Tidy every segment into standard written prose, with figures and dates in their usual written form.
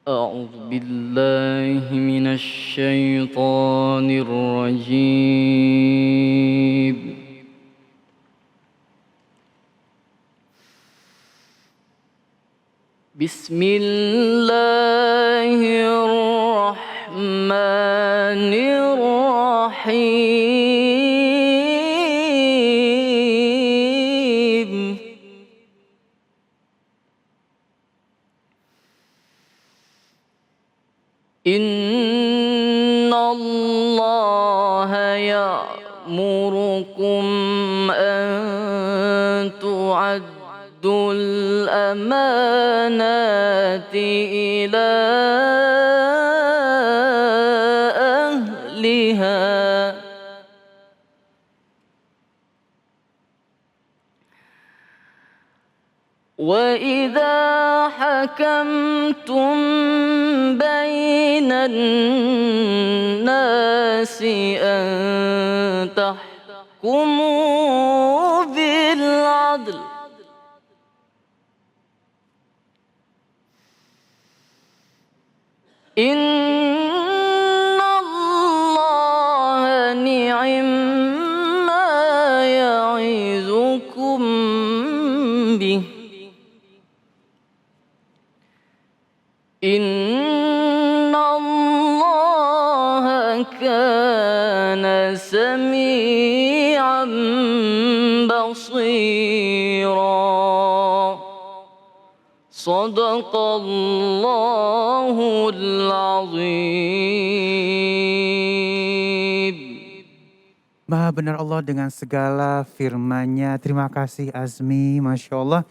أعوذ بالله من الشيطان الرجيم. بسم الله الرحمن الرحيم. إن الله يأمركم أن تعدوا الأمانات إلى أهلها وإذا حكمتم بين الناس أن تحكموا بالعدل إن الله نعم ما يعظكم به إن الله كان سميعا بصيرا صدق الله العظيم. Maha benar Allah dengan segala firman-Nya. Terima kasih Azmi, Masya Allah.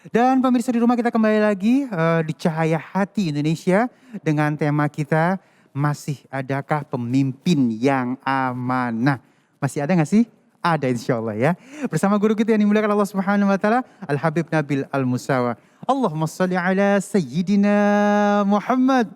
Dan pemirsa di rumah, kita kembali lagi di Cahaya Hati Indonesia dengan tema kita, masih adakah pemimpin yang amanah? Masih ada gak sih? Ada insya Allah ya. Bersama guru kita yang dimuliakan Allah Subhanahu Wa Taala, Al-Habib Nabil Al-Musawa. Allahumma salli ala Sayyidina Muhammad.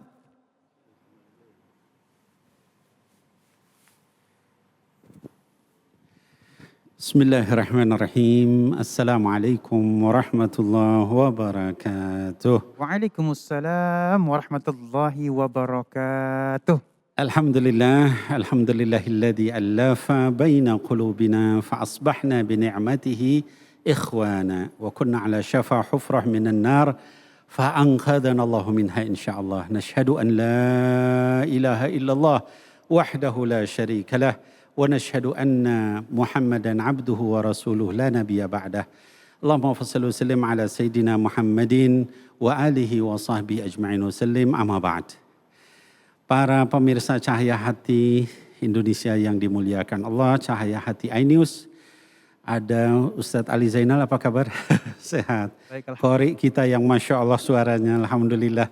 Bismillahirrahmanirrahim. Assalamualaikum warahmatullahi wabarakatuh. Waalaikumsalam warahmatullahi wabarakatuh. Alhamdulillahilladzi allafa baina qulubina fa asbahna bi ni'matihi ikhwana wa kunna ala syafa hufrah minan nar fa anqadhana Allahu minha insyaallah. Nashhadu an la ilaha illallah wahdahu la syarika lah wa nashhadu anna Muhammadan abduhu wa rasuluh la nabiyya ba'dah. Allahumma salli wa sallim ala sayyidina Muhammadin wa alihi wa sahbihi ajma'in wa sallim, amma ba'd. Para pemirsa Cahaya Hati Indonesia yang dimuliakan Allah, Cahaya Hati iNews, ada Ustadz Ali Zainal, apa kabar? Sehat. Qori kita yang Masya Allah suaranya, Alhamdulillah.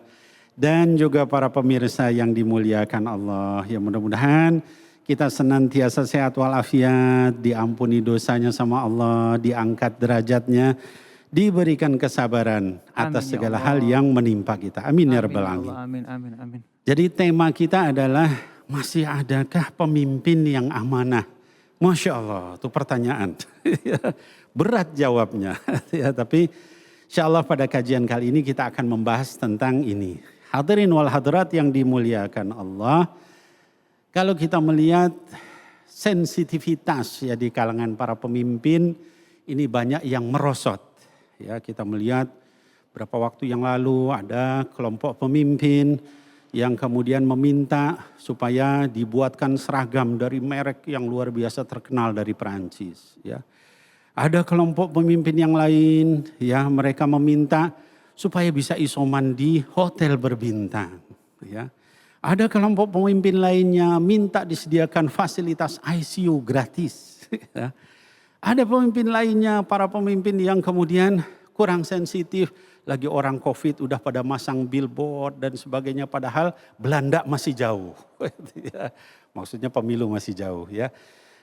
Dan juga para pemirsa yang dimuliakan Allah, ya mudah-mudahan kita senantiasa sehat walafiat, diampuni dosanya sama Allah, diangkat derajatnya, diberikan kesabaran atas Amin, segala ya hal yang menimpa kita. Amin ya rabbal alamin. Amin, amin, amin. Jadi tema kita adalah, masih adakah pemimpin yang amanah? Masya Allah, itu pertanyaan. Berat jawabnya. Ya, tapi insya Allah pada kajian kali ini kita akan membahas tentang ini. Hadirin wal hadirat yang dimuliakan Allah. Kalau kita melihat sensitivitas ya di kalangan para pemimpin, ini banyak yang merosot. Ya, kita melihat beberapa waktu yang lalu ada kelompok pemimpin yang kemudian meminta supaya dibuatkan seragam dari merek yang luar biasa terkenal dari Perancis. Ya. Ada kelompok pemimpin yang lain, ya mereka meminta supaya bisa isoman di hotel berbintang. Ya. Ada kelompok pemimpin lainnya minta disediakan fasilitas ICU gratis. Ya. Ada pemimpin lainnya, para pemimpin yang kemudian kurang sensitif. Lagi orang COVID udah pada masang billboard dan sebagainya, padahal Belanda masih jauh. Maksudnya pemilu masih jauh ya.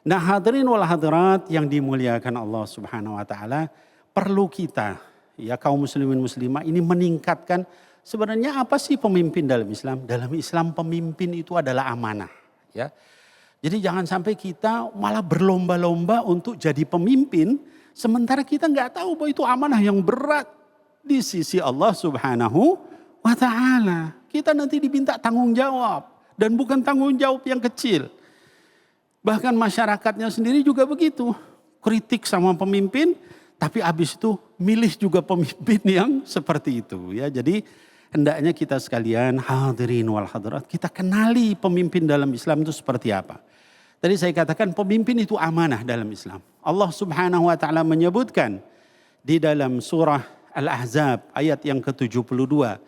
Nah hadirin wal hadirat yang dimuliakan Allah Subhanahu Wa Taala, perlu kita ya kaum muslimin muslimah ini meningkatkan sebenarnya apa sih pemimpin dalam Islam? Dalam Islam pemimpin itu adalah amanah ya. Jadi jangan sampai kita malah berlomba-lomba untuk jadi pemimpin, sementara kita nggak tahu bahwa itu amanah yang berat di sisi Allah Subhanahu wa ta'ala. Kita nanti diminta tanggung jawab. Dan bukan tanggung jawab yang kecil. Bahkan masyarakatnya sendiri juga begitu. Kritik sama pemimpin, tapi habis itu milih juga pemimpin yang seperti itu. Ya, jadi hendaknya kita sekalian hadirin wal hadirat, kita kenali pemimpin dalam Islam itu seperti apa. Tadi saya katakan pemimpin itu amanah dalam Islam. Allah Subhanahu wa taala menyebutkan di dalam surah Al-Ahzab ayat yang ke-72.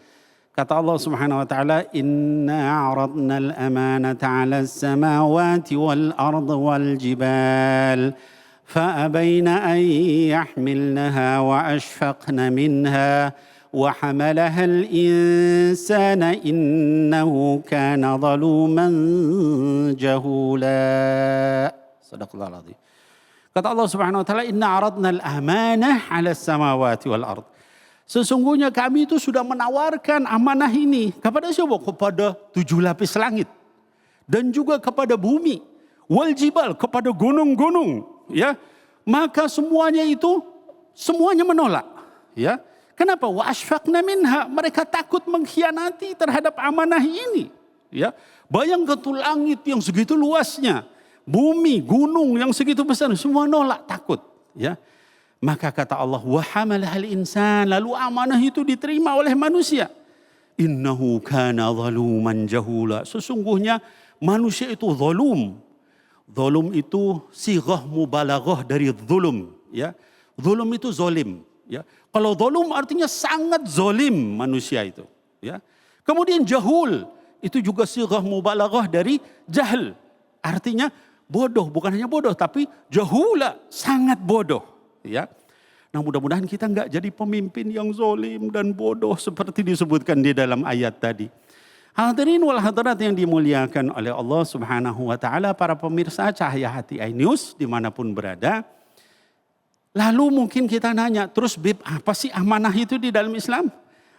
Kata Allah Subhanahu wa taala, "Inna 'aradna al-amanata 'ala as-samawati wal-ardi wal-jibal, fa'abayna an yahmilnaha wa ashfaqna minha, wa hamalaha al-insana innahu kana zaluman jahula." Sadaqallahul azim. Kata Allah Subhanahu wa taala, "Inna 'aradna al-amanah 'ala as-samawati wal-ardi." Sesungguhnya kami itu sudah menawarkan amanah ini kepada siapa? Kepada 7 lapis langit. Dan juga kepada bumi. Wal jibal, kepada gunung-gunung. Ya. Maka semuanya itu, semuanya menolak. Ya. Kenapa? Wa asfaqna minha. Mereka takut mengkhianati terhadap amanah ini. Ya. Bayangkan tuh langit yang segitu luasnya. Bumi, gunung yang segitu besar. Semua nolak, takut. Ya. Maka kata Allah, wa hamalahal insan, lalu amanah itu diterima oleh manusia. Innahu kana zaluman jahula. Sesungguhnya manusia itu zalum. Zalum itu sighah mubalaghah dari zulum, ya. Zulum itu zalim, ya. Kalau zalum artinya sangat zalim manusia itu, ya. Kemudian jahul itu juga sighah mubalaghah dari jahl. Artinya bodoh, bukan hanya bodoh tapi jahula, sangat bodoh. Ya, nah mudah-mudahan kita enggak jadi pemimpin yang zalim dan bodoh seperti disebutkan di dalam ayat tadi. Hadirin wal hadirat yang dimuliakan oleh Allah Subhanahu wa taala, para pemirsa Cahaya Hati iNews dimanapun berada. Lalu mungkin kita nanya, terus Bib, apa sih amanah itu di dalam Islam?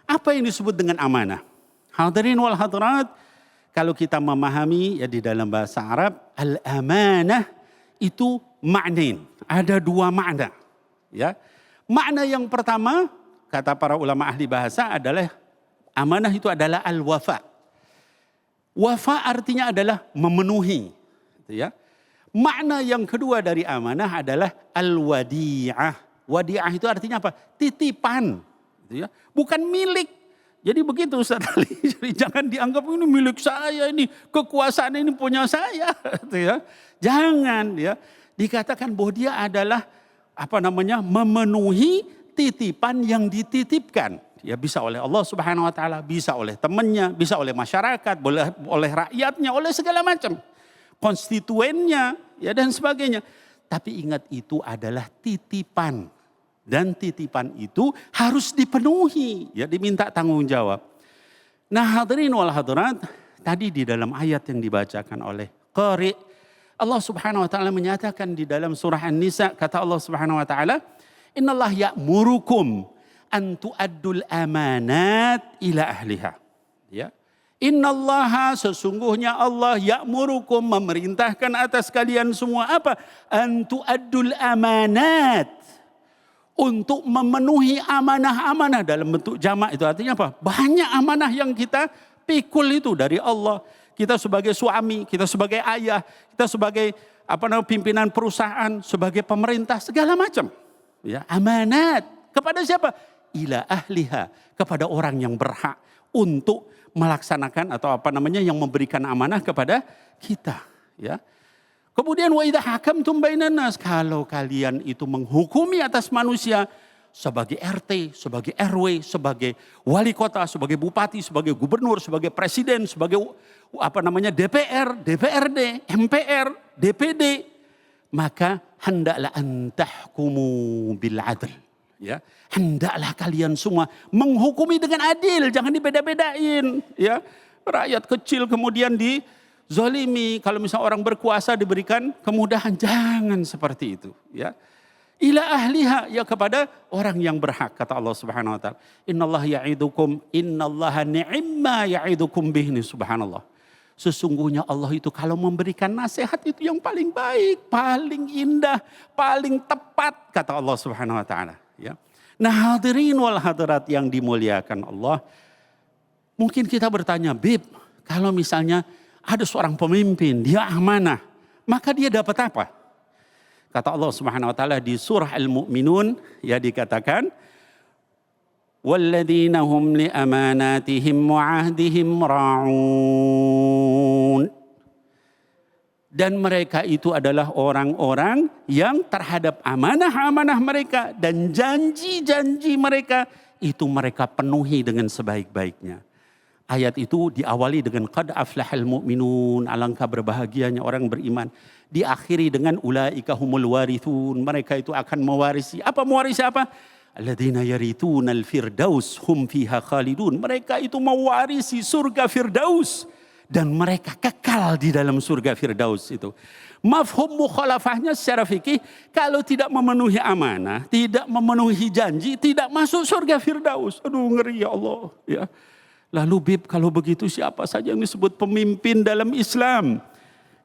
Apa yang disebut dengan amanah? Hadirin wal hadirat, kalau kita memahami ya di dalam bahasa Arab, al-amanah itu maknain, ada 2 makna. Ya, makna yang pertama kata para ulama ahli bahasa adalah amanah itu adalah al-wafa. Wafa artinya adalah memenuhi. Ya. Makna yang kedua dari amanah adalah al-wadi'ah. Wadi'ah itu artinya apa? Titipan. Ya. Bukan milik. Jadi begitu Ustaz Ali. Jadi jangan dianggap ini milik saya, ini kekuasaan ini punya saya. Ya. Jangan ya. Dikatakan bahwa dia adalah memenuhi titipan yang dititipkan. Ya bisa oleh Allah Subhanahu wa taala, bisa oleh temannya, bisa oleh masyarakat, oleh rakyatnya, oleh segala macam. Konstituennya, ya dan sebagainya. Tapi ingat itu adalah titipan. Dan titipan itu harus dipenuhi, ya diminta tanggung jawab. Nah hadirin wal hadirat, tadi di dalam ayat yang dibacakan oleh qari, Allah Subhanahu wa taala menyatakan di dalam surah An-Nisa, kata Allah Subhanahu wa taala, "Innallaha ya'murukum an tu'addul amanat ila ahliha." Ya. Innallaha, sesungguhnya Allah, ya'murukum, memerintahkan atas kalian semua apa? An tu'addul amanat. Untuk memenuhi amanah-amanah dalam bentuk jamak itu artinya apa? Banyak amanah yang kita pikul itu dari Allah. Kita sebagai suami, kita sebagai ayah, kita sebagai pimpinan perusahaan, sebagai pemerintah, segala macam. Ya, amanat kepada siapa? Ila ahliha, kepada orang yang berhak untuk melaksanakan atau yang memberikan amanah kepada kita. Ya. Kemudian wa idza hakamtum bainan nas, kalau kalian itu menghukumi atas manusia, sebagai RT, sebagai RW, sebagai wali kota, sebagai bupati, sebagai gubernur, sebagai presiden, sebagai DPR, DPRD, MPR, DPD, maka hendaklah antahkumu bil adl. Ya, hendaklah kalian semua menghukumi dengan adil, jangan dibeda-bedain. Ya, rakyat kecil kemudian dizalimi, kalau misalnya orang berkuasa diberikan kemudahan, jangan seperti itu. Ya. Ila ahliha, ya kepada orang yang berhak, kata Allah Subhanahu wa taala. Innallaha ya'idukum, innallaha ni'ma ya'idukum bihi, subhanallah. Sesungguhnya Allah itu kalau memberikan nasihat itu yang paling baik, paling indah, paling tepat, kata Allah Subhanahu wa taala, ya. Nah, hadirin wal hadirat yang dimuliakan Allah, Mungkin kita bertanya, Bib, kalau misalnya ada seorang pemimpin, dia amanah, maka dia dapat apa? Kata Allah Subhanahu wa taala di surah Al-Mu'minun, ya dikatakan, walladzina hum li amanatihim wa ahdihim ra'un. Dan mereka itu adalah orang-orang yang terhadap amanah-amanah mereka dan janji-janji mereka itu mereka penuhi dengan sebaik-baiknya. Ayat itu diawali dengan qad aflahal mu'minun, alangkah berbahagianya orang beriman. Diakhiri dengan ulaika humul warithun, mereka itu akan mewarisi. Apa mewarisi apa? Alladzina yarithunal firdaus hum fiha khalidun. Mereka itu mewarisi surga Firdaus dan mereka kekal di dalam surga Firdaus itu. Mafhum mukhalafahnya secara fikih, kalau tidak memenuhi amanah, tidak memenuhi janji, tidak masuk surga Firdaus. Aduh, ngeri ya Allah, ya. Lalu Bib, kalau begitu siapa saja yang disebut pemimpin dalam Islam?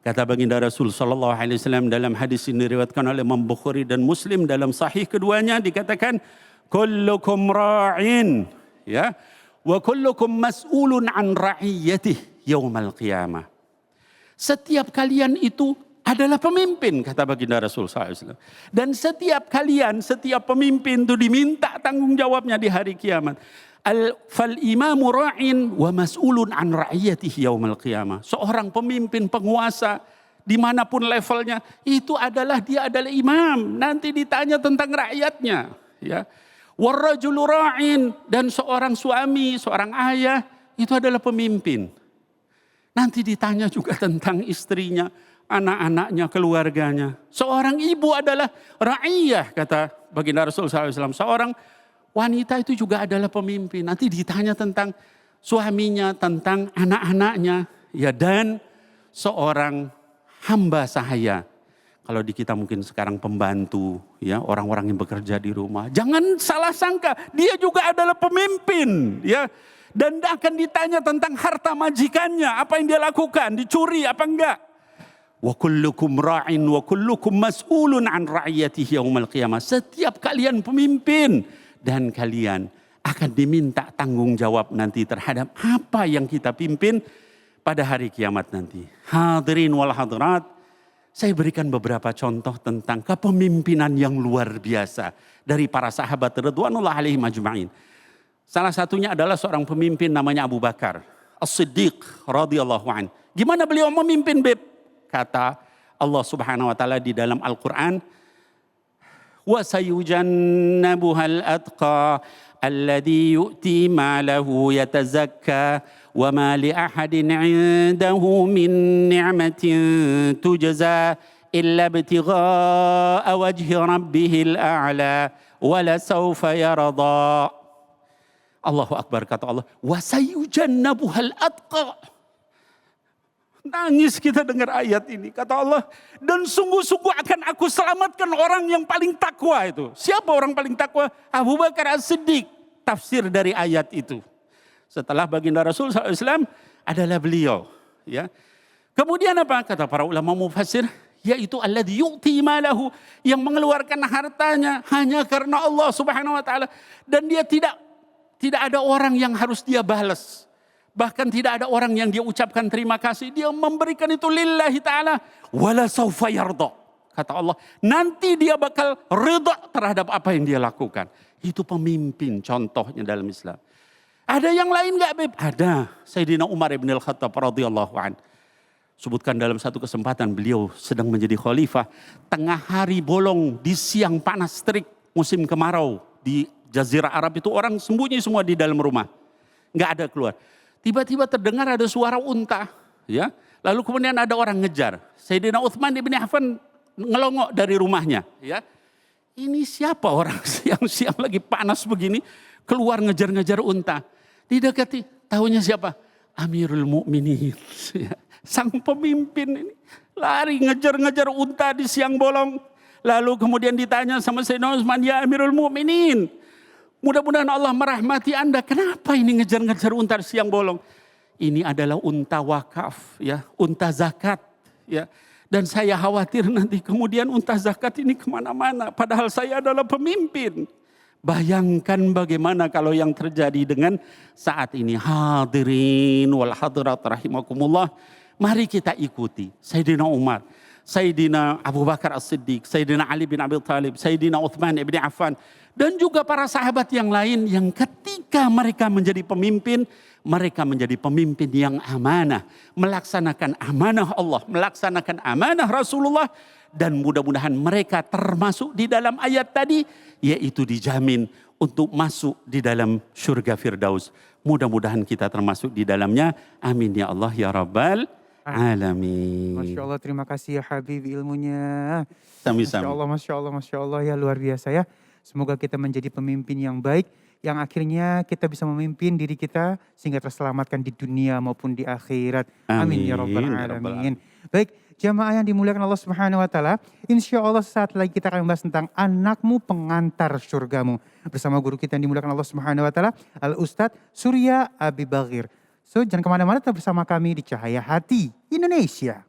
Kata baginda Rasul sallallahu alaihi wasallam dalam hadis ini diriwayatkan oleh Imam Bukhari dan Muslim dalam sahih keduanya, dikatakan kullukum ra'in, ya, wa kullukum mas'ulun an ra'iyatihi yaumal qiyamah. Setiap kalian itu adalah pemimpin, kata baginda Rasul sallallahu alaihi wasallam. Dan setiap kalian, setiap pemimpin itu diminta tanggung jawabnya di hari kiamat. Fal imamu ra'in wa mas'ulun an ra'iyatihi yaumal qiyamah. Seorang pemimpin, penguasa, dimanapun levelnya, itu adalah dia adalah imam. Nanti ditanya tentang rakyatnya. Ya. Warrajulu ra'in, dan seorang suami, seorang ayah, itu adalah pemimpin. Nanti ditanya juga tentang istrinya, anak-anaknya, keluarganya. Seorang ibu adalah ra'iyah, kata baginda Rasul SAW. Seorang wanita itu juga adalah pemimpin. Nanti ditanya tentang suaminya, tentang anak-anaknya. Ya, dan seorang hamba sahaya. Kalau di kita mungkin sekarang pembantu, ya, orang-orang yang bekerja di rumah. Jangan salah sangka, dia juga adalah pemimpin. Ya. Dan akan ditanya tentang harta majikannya. Apa yang dia lakukan, dicuri apa enggak. Wa kullukum ra'in wa kullukum mas'ulun an ra'iyatihi yaumal qiyamah. Setiap kalian pemimpin. Dan kalian akan diminta tanggung jawab nanti terhadap apa yang kita pimpin pada hari kiamat nanti. Hadirin wal hadirat, saya berikan beberapa contoh tentang kepemimpinan yang luar biasa dari para sahabat radhiyallahu alaihim ajma'in. Salah satunya adalah seorang pemimpin namanya Abu Bakar As-Siddiq radhiyallahu an. Gimana beliau memimpin, Beb? Kata Allah Subhanahu wa taala di dalam Al-Qur'an, wa sayujannabuhal atqa alladhi yu'ti malahu yatazakka wa ma li ahadin 'indahu min ni'matin tujza illa ibtigha'a wajhi rabbihil a'la wa la sawfa yarda. Allahu akbar, kata Allah, wa sayujannabuhal atqa. Nangis kita dengar ayat ini. Kata Allah, dan sungguh-sungguh akan aku selamatkan orang yang paling takwa itu. Siapa orang paling takwa? Abu Bakar As-Siddiq. Tafsir dari ayat itu. Setelah baginda Rasul SAW adalah beliau. Ya. Kemudian apa? Kata para ulama mufassir, yaitu alladzi yu'ti malahu, yang mengeluarkan hartanya hanya karena Allah Subhanahu wa taala, dan dia tidak ada orang yang harus dia balas. Bahkan tidak ada orang yang dia ucapkan terima kasih. Dia memberikan itu lillahi ta'ala. Wala sawfa yarda. Kata Allah, nanti dia bakal ridha terhadap apa yang dia lakukan. Itu pemimpin contohnya dalam Islam. Ada yang lain gak, Beb? Ada. Sayyidina Umar ibn al-Khattab radhiyallahu an. Sebutkan dalam satu kesempatan beliau sedang menjadi khalifah. Tengah hari bolong di siang panas terik musim kemarau. Di Jazirah Arab itu orang sembunyi semua di dalam rumah. Gak ada keluar. Tiba-tiba terdengar ada suara unta, ya. Lalu kemudian ada orang ngejar. Sayyidina Utsman bin Affan ngelongok dari rumahnya, ya. Ini siapa orang siang-siang lagi panas begini keluar ngejar-ngejar unta? Didekati, tahunya siapa? Amirul Mukminin, sang pemimpin ini lari ngejar-ngejar unta di siang bolong. Lalu kemudian ditanya sama Sayyidina Utsman, ya Amirul Mukminin, mudah-mudahan Allah merahmati Anda. Kenapa ini ngejar-ngejar unta siang bolong? Ini adalah unta wakaf, ya, unta zakat, ya. Dan saya khawatir nanti kemudian unta zakat ini kemana-mana. Padahal saya adalah pemimpin. Bayangkan bagaimana kalau yang terjadi dengan saat ini. Hadirin wal hadirat rahimakumullah. Mari kita ikuti Sayyidina Umar, Sayyidina Abu Bakar As-Siddiq, Sayyidina Ali bin Abi Thalib, Sayyidina Uthman ibn Affan. Dan juga para sahabat yang lain yang ketika mereka menjadi pemimpin, mereka menjadi pemimpin yang amanah. Melaksanakan amanah Allah, melaksanakan amanah Rasulullah. Dan mudah-mudahan mereka termasuk di dalam ayat tadi, yaitu dijamin untuk masuk di dalam surga Firdaus. Mudah-mudahan kita termasuk di dalamnya. Amin ya Allah ya Rabbal Alamin. Masya Allah, terima kasih ya Habib ilmunya. Sami-sami. Masya Allah, Masya Allah, Masya Allah ya, luar biasa ya. Semoga kita menjadi pemimpin yang baik, yang akhirnya kita bisa memimpin diri kita sehingga terselamatkan di dunia maupun di akhirat. Amin ya Rabbal Alamin. Baik, jamaah yang dimuliakan Allah Subhanahu wa taala, insya Allah saat lagi kita akan membahas tentang anakmu pengantar surgamu bersama guru kita yang dimuliakan Allah Subhanahu wa taala, Al Ustadz Surya Abi Baghir. So, jangan kemana-mana, tetap bersama kami di Cahaya Hati Indonesia.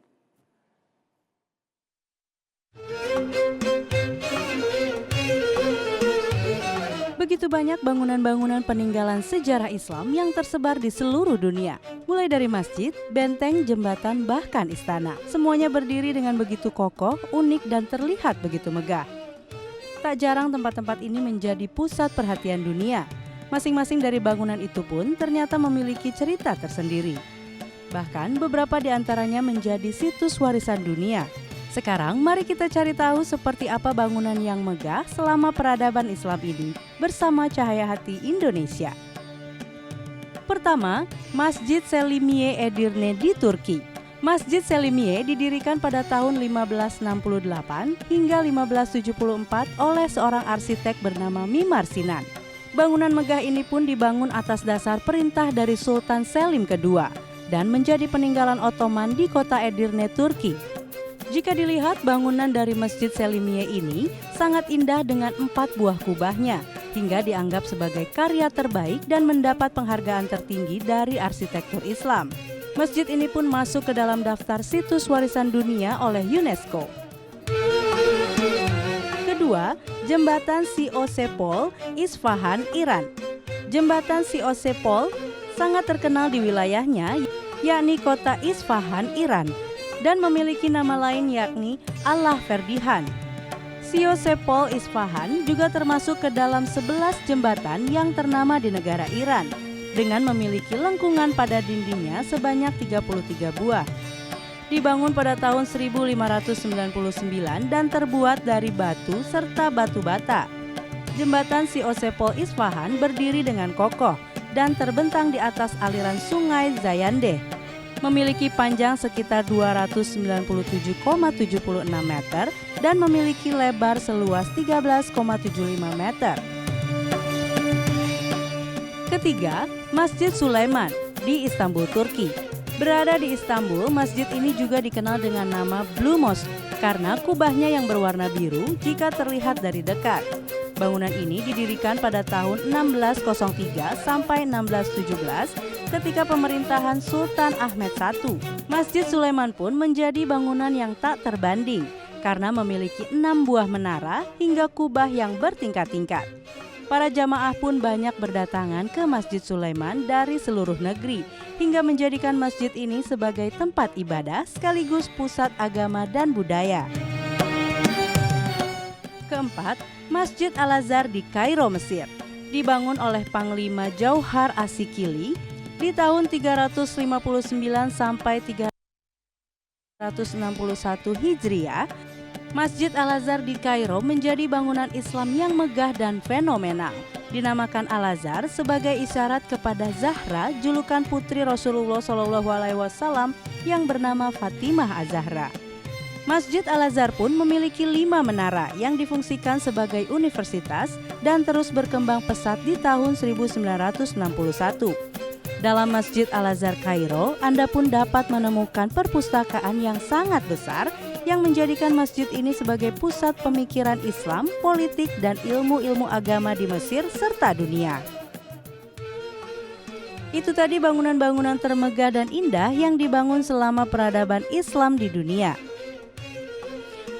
Begitu banyak bangunan-bangunan peninggalan sejarah Islam yang tersebar di seluruh dunia. Mulai dari masjid, benteng, jembatan, bahkan istana. Semuanya berdiri dengan begitu kokoh, unik, dan terlihat begitu megah. Tak jarang tempat-tempat ini menjadi pusat perhatian dunia. Masing-masing dari bangunan itu pun ternyata memiliki cerita tersendiri. Bahkan beberapa di antaranya menjadi situs warisan dunia. Sekarang mari kita cari tahu seperti apa bangunan yang megah selama peradaban Islam ini bersama Cahaya Hati Indonesia. Pertama, Masjid Selimiye Edirne di Turki. Masjid Selimiye didirikan pada tahun 1568 hingga 1574 oleh seorang arsitek bernama Mimar Sinan. Bangunan megah ini pun dibangun atas dasar perintah dari Sultan Selim II dan menjadi peninggalan Ottoman di kota Edirne, Turki. Jika dilihat, bangunan dari Masjid Selimiye ini sangat indah dengan 4 buah kubahnya, hingga dianggap sebagai karya terbaik dan mendapat penghargaan tertinggi dari arsitektur Islam. Masjid ini pun masuk ke dalam daftar situs warisan dunia oleh UNESCO. Kedua, Jembatan Siosepol, Isfahan, Iran. Jembatan Siosepol sangat terkenal di wilayahnya, yakni kota Isfahan, Iran, dan memiliki nama lain yakni Allah Ferdihan. Siosepol Isfahan juga termasuk ke dalam 11 jembatan yang ternama di negara Iran, dengan memiliki lengkungan pada dindingnya sebanyak 33 buah. Dibangun pada tahun 1599 dan terbuat dari batu serta batu bata. Jembatan Siosepol Isfahan berdiri dengan kokoh dan terbentang di atas aliran sungai Zayandeh. Memiliki panjang sekitar 297,76 meter dan memiliki lebar seluas 13,75 meter. Ketiga, Masjid Sulaiman di Istanbul, Turki. Berada di Istanbul, masjid ini juga dikenal dengan nama Blue Mosque karena kubahnya yang berwarna biru jika terlihat dari dekat. Bangunan ini didirikan pada tahun 1603 sampai 1617 ketika pemerintahan Sultan Ahmed I. Masjid Sulaiman pun menjadi bangunan yang tak terbanding karena memiliki 6 buah menara hingga kubah yang bertingkat-tingkat. Para jamaah pun banyak berdatangan ke Masjid Sulaiman dari seluruh negeri hingga menjadikan masjid ini sebagai tempat ibadah sekaligus pusat agama dan budaya. Keempat, Masjid Al-Azhar di Kairo, Mesir. Dibangun oleh Panglima Jauhar Asikili di tahun 359 sampai 361 Hijriah. Masjid Al-Azhar di Kairo menjadi bangunan Islam yang megah dan fenomenal. Dinamakan Al-Azhar sebagai isyarat kepada Zahra, julukan putri Rasulullah SAW yang bernama Fatimah Az-Zahra. Masjid Al-Azhar pun memiliki 5 menara yang difungsikan sebagai universitas dan terus berkembang pesat di tahun 1961. Dalam Masjid Al-Azhar Kairo, Anda pun dapat menemukan perpustakaan yang sangat besar yang menjadikan masjid ini sebagai pusat pemikiran Islam, politik, dan ilmu-ilmu agama di Mesir serta dunia. Itu tadi bangunan-bangunan termegah dan indah yang dibangun selama peradaban Islam di dunia.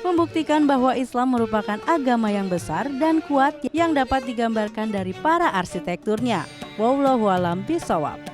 membuktikan bahwa Islam merupakan agama yang besar dan kuat yang dapat digambarkan dari para arsitekturnya. Wallahu a'lam bishawab.